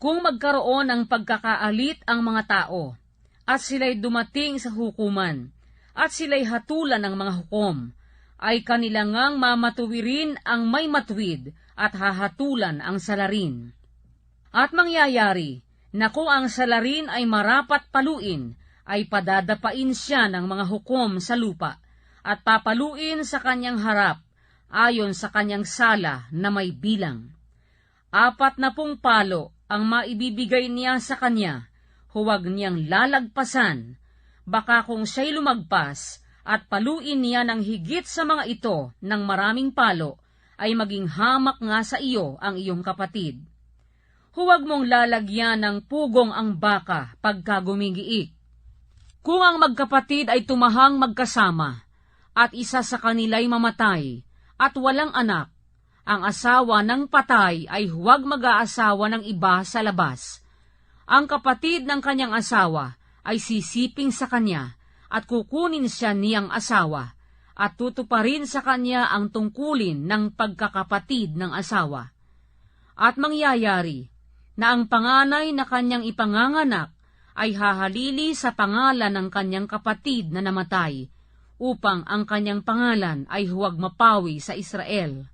Kung magkaroon ng pagkakaalit ang mga tao, at sila'y dumating sa hukuman, at sila'y hatulan ng mga hukom, ay kanilangang mamatuwirin ang may matuwid at hahatulan ang salarin. At mangyayari na kung ang salarin ay marapat paluin, ay padadapain siya ng mga hukom sa lupa, at papaluin sa kanyang harap, ayon sa kanyang sala na may bilang. 40 palo ang maibibigay niya sa kanya, huwag niyang lalagpasan, baka kung siya'y lumagpas, at paluin niya ng higit sa mga ito ng maraming palo, ay maging hamak nga sa iyo ang iyong kapatid. Huwag mong lalagyan ng pugong ang baka pagka gumigiik. Kung ang magkapatid ay tumahang magkasama, at isa sa kanila'y mamatay, at walang anak, ang asawa ng patay ay huwag mag-aasawa ng iba sa labas. Ang kapatid ng kanyang asawa ay sisiping sa kanya, at kukunin siya niyang asawa, at tutuparin sa kanya ang tungkulin ng pagkakapatid ng asawa. At mangyayari na ang panganay na kanyang ipanganganak ay hahalili sa pangalan ng kanyang kapatid na namatay, upang ang kanyang pangalan ay huwag mapawi sa Israel.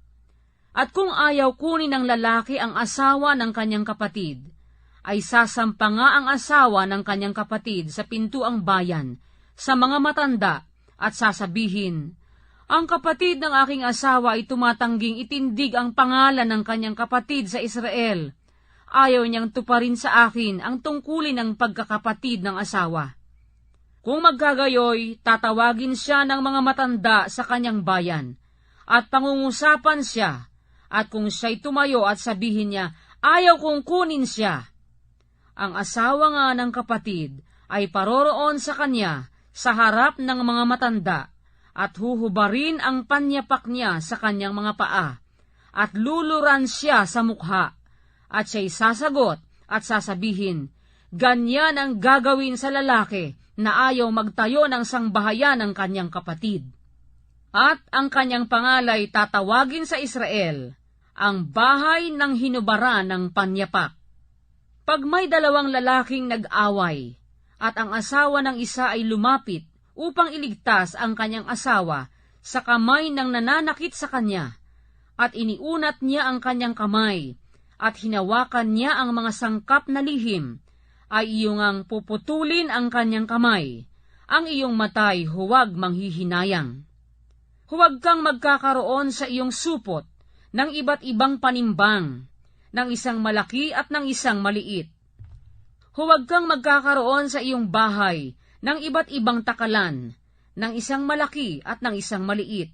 At kung ayaw kunin ng lalaki ang asawa ng kanyang kapatid, ay sasampa nga ang asawa ng kanyang kapatid sa pintuang bayan, sa mga matanda, at sasabihin, ang kapatid ng aking asawa ay tumatangging itindig ang pangalan ng kanyang kapatid sa Israel. Ayaw niyang tuparin sa akin ang tungkulin ng pagkakapatid ng asawa. Kung magkagayoy, tatawagin siya ng mga matanda sa kanyang bayan, at pangungusapan siya, at kung siya'y tumayo at sabihin niya, ayaw kong kunin siya, ang asawa nga ng kapatid ay paroroon sa kanya sa harap ng mga matanda, at huhubarin ang panyapak niya sa kanyang mga paa, at luluran siya sa mukha, at siya'y sasagot at sasabihin, ganyan ang gagawin sa lalaki na ayaw magtayo ng sangbahayan ng kanyang kapatid. At ang kanyang pangalay tatawagin sa Israel, ang bahay ng hinubara ng panyapak. Pag may 2 lalaking nag-away, at ang asawa ng isa ay lumapit upang iligtas ang kanyang asawa sa kamay ng nananakit sa kanya, at iniunat niya ang kanyang kamay, at hinawakan niya ang mga sangkap na lihim, ay iyong ang puputulin ang kanyang kamay, ang iyong matay huwag manghihinayang. Huwag kang magkakaroon sa iyong supot ng iba't ibang panimbang, ng isang malaki at ng isang maliit. Huwag kang magkakaroon sa iyong bahay ng iba't ibang takalan, ng isang malaki at ng isang maliit.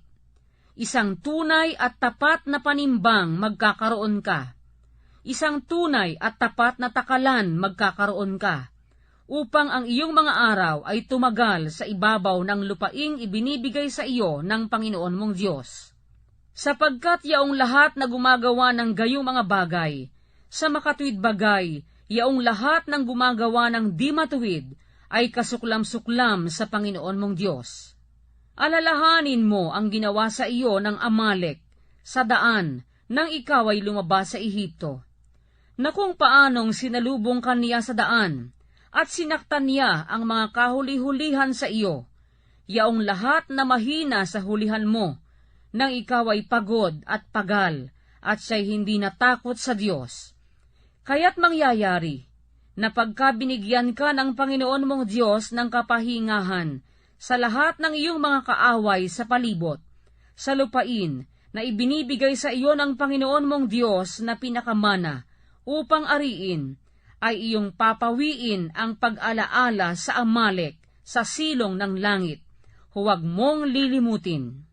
Isang tunay at tapat na panimbang magkakaroon ka. Isang tunay at tapat na takalan magkakaroon ka, upang ang iyong mga araw ay tumagal sa ibabaw ng lupaing ibinibigay sa iyo ng Panginoon mong Diyos. Sapagkat yaong lahat na gumagawa ng gayong mga bagay, sa makatuwid bagay, yaong lahat ng gumagawa ng di matuwid, ay kasuklam-suklam sa Panginoon mong Diyos. Alalahanin mo ang ginawa sa iyo ng Amalek, sa daan, nang ikaw ay lumabas sa Ehipto, na kung paanong sinalubong ka niya sa daan, at sinaktan niya ang mga kahuli-hulihan sa iyo, yaong lahat na mahina sa hulihan mo, nang ikaw ay pagod at pagal, at siya'y hindi natakot sa Diyos. Kaya't mangyayari, na pagka binigyan ka ng Panginoon mong Diyos ng kapahingahan, sa lahat ng iyong mga kaaway sa palibot, sa lupain, na ibinibigay sa iyo ng Panginoon mong Diyos na pinakamana, upang ariin, ay iyong papawiin ang pag-alaala sa Amalek sa silong ng langit. Huwag mong lilimutin.